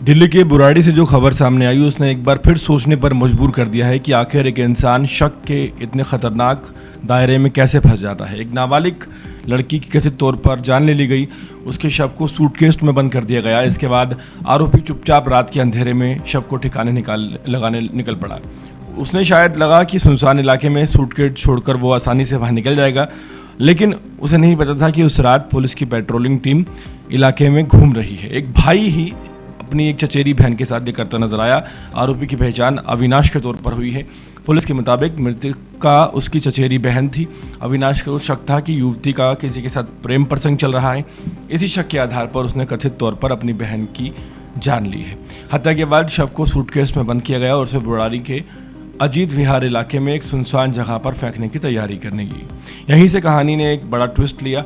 दिल्ली के बुराड़ी से जो खबर सामने आई उसने एक बार फिर सोचने पर मजबूर कर दिया है कि आखिर एक इंसान शक के इतने खतरनाक दायरे में कैसे फंस जाता है। एक नाबालिग लड़की की कथित तौर पर जान ले ली गई, उसके शव को सूटकेस में बंद कर दिया गया। इसके बाद आरोपी चुपचाप रात के अंधेरे में शव को ठिकाने लगाने निकल पड़ा। उसने शायद लगा कि सुनसान इलाके में सूटकेस छोड़कर वो आसानी से वहाँ निकल जाएगा, लेकिन उसे नहीं पता था कि उस रात पुलिस की पेट्रोलिंग टीम इलाके में घूम रही है। एक भाई ही अपनी एक चचेरी बहन के साथ ये करता नजर आया। आरोपी की पहचान अविनाश के तौर पर हुई है। पुलिस के मुताबिक मृतका उसकी चचेरी बहन थी। अविनाश को शक था कि युवती का किसी के साथ प्रेम प्रसंग चल रहा है। इसी शक के आधार पर उसने कथित तौर पर अपनी बहन की जान ली है। हत्या के बाद शव को सूटकेस में बंद किया गया और उसे बुराड़ी के अजीत विहार इलाके में एक सुनसान जगह पर फेंकने की तैयारी करने की। यहीं से कहानी ने एक बड़ा ट्विस्ट लिया।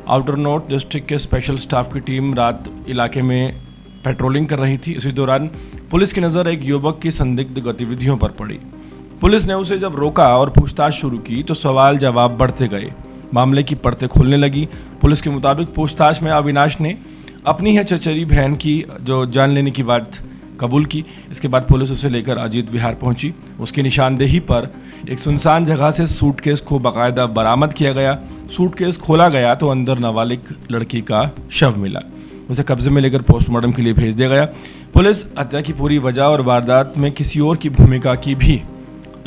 आउटर नॉर्थ डिस्ट्रिक्ट के स्पेशल स्टाफ की टीम रात इलाके में पेट्रोलिंग कर रही थी। इसी दौरान पुलिस की नज़र एक युवक की संदिग्ध गतिविधियों पर पड़ी। पुलिस ने उसे जब रोका और पूछताछ शुरू की तो सवाल जवाब बढ़ते गए। मामले की परतें खुलने लगी। पुलिस के मुताबिक पूछताछ में अविनाश ने अपनी ही चचेरी बहन की जो जान लेने की बात कबूल की। इसके बाद पुलिस उसे लेकर अजीत विहार पहुंची। उसकी निशानदेही पर एक सुनसान जगह से सूटकेस को बाकायदा बरामद किया गया। सूटकेस खोला गया तो अंदर नाबालिग लड़की का शव मिला। उसे कब्जे में लेकर पोस्टमार्टम के लिए भेज दिया गया। पुलिस हत्या की पूरी वजह और वारदात में किसी और की भूमिका की भी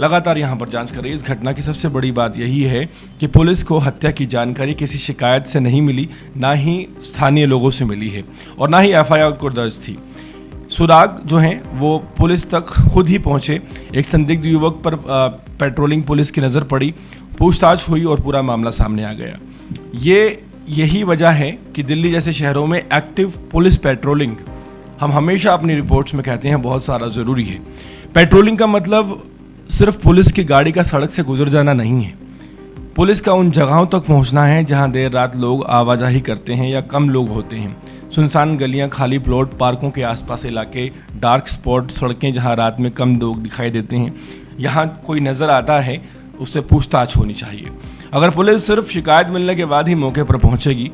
लगातार यहां पर जांच कर रही है। इस घटना की सबसे बड़ी बात यही है कि पुलिस को हत्या की जानकारी किसी शिकायत से नहीं मिली, ना ही स्थानीय लोगों से मिली है और ना ही एफआईआर को दर्ज थी। सुराग जो हैं वो पुलिस तक खुद ही पहुंचे। एक संदिग्ध युवक पर पेट्रोलिंग पुलिस की नज़र पड़ी, पूछताछ हुई और पूरा मामला सामने आ गया। यही वजह है कि दिल्ली जैसे शहरों में एक्टिव पुलिस पेट्रोलिंग, हम हमेशा अपनी रिपोर्ट्स में कहते हैं, बहुत सारा ज़रूरी है। पेट्रोलिंग का मतलब सिर्फ पुलिस की गाड़ी का सड़क से गुजर जाना नहीं है। पुलिस का उन जगहों तक पहुंचना है जहां देर रात लोग आवाजाही करते हैं या कम लोग होते हैं। सुनसान गलियां, खाली प्लॉट, पार्कों के आसपास इलाके, डार्क स्पॉट, सड़कें जहां रात में कम लोग दिखाई देते हैं, यहाँ कोई नज़र आता है उससे पूछताछ होनी चाहिए। अगर पुलिस सिर्फ शिकायत मिलने के बाद ही मौके पर पहुंचेगी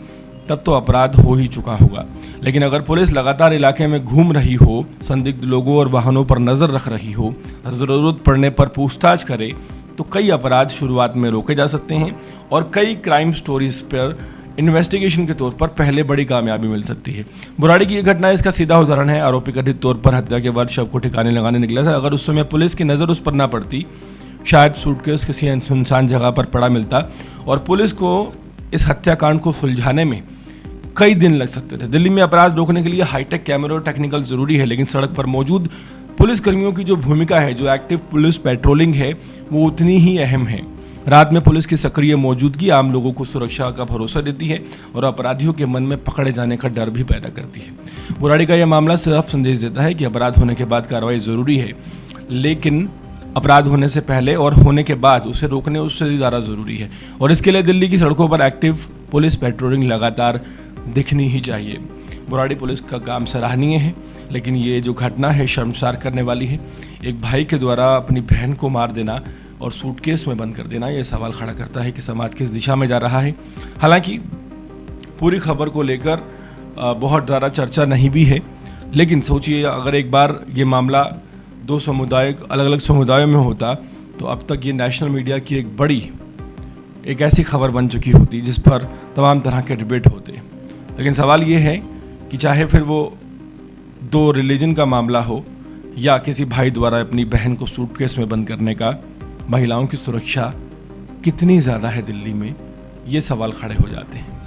तब तो अपराध हो ही चुका होगा। लेकिन अगर पुलिस लगातार इलाके में घूम रही हो, संदिग्ध लोगों और वाहनों पर नज़र रख रही हो, ज़रूरत पड़ने पर पूछताछ करे, तो कई अपराध शुरुआत में रोके जा सकते हैं और कई क्राइम स्टोरीज पर इन्वेस्टिगेशन के तौर पर पहले बड़ी कामयाबी मिल सकती है। बुराड़ी की यह घटना इसका सीधा उदाहरण है। आरोपी कथित तौर पर हत्या के बाद शव को ठिकाने लगाने निकला था। अगर उस समय पुलिस की नज़र उस पर ना पड़ती, शायद सूटकेस किसी सुनसान जगह पर पड़ा मिलता और पुलिस को इस हत्याकांड को सुलझाने में कई दिन लग सकते थे। दिल्ली में अपराध रोकने के लिए हाईटेक कैमरे और टेक्निकल जरूरी है, लेकिन सड़क पर मौजूद पुलिस कर्मियों की जो भूमिका है, जो एक्टिव पुलिस पेट्रोलिंग है, वो उतनी ही अहम है। रात में पुलिस की सक्रिय मौजूदगी आम लोगों को सुरक्षा का भरोसा देती है और अपराधियों के मन में पकड़े जाने का डर भी पैदा करती है। बुराड़ी का यह मामला सिर्फ संदेश देता है कि अपराध होने के बाद कार्रवाई जरूरी है, लेकिन अपराध होने से पहले और होने के बाद उसे रोकने उससे ज़्यादा ज़रूरी है। और इसके लिए दिल्ली की सड़कों पर एक्टिव पुलिस पेट्रोलिंग लगातार दिखनी ही चाहिए। बुराड़ी पुलिस का काम सराहनीय है, लेकिन ये जो घटना है शर्मसार करने वाली है। एक भाई के द्वारा अपनी बहन को मार देना और सूटकेस में बंद कर देना, ये सवाल खड़ा करता है कि समाज किस दिशा में जा रहा है। हालांकि पूरी खबर को लेकर बहुत ज़्यादा चर्चा नहीं भी है, लेकिन सोचिए अगर एक बार ये मामला दो समुदाय अलग अलग समुदायों में होता तो अब तक ये नेशनल मीडिया की एक ऐसी खबर बन चुकी होती जिस पर तमाम तरह के डिबेट होते। लेकिन सवाल ये है कि चाहे फिर वो दो रिलीजन का मामला हो या किसी भाई द्वारा अपनी बहन को सूटकेस में बंद करने का, महिलाओं की सुरक्षा कितनी ज़्यादा है दिल्ली में, ये सवाल खड़े हो जाते हैं।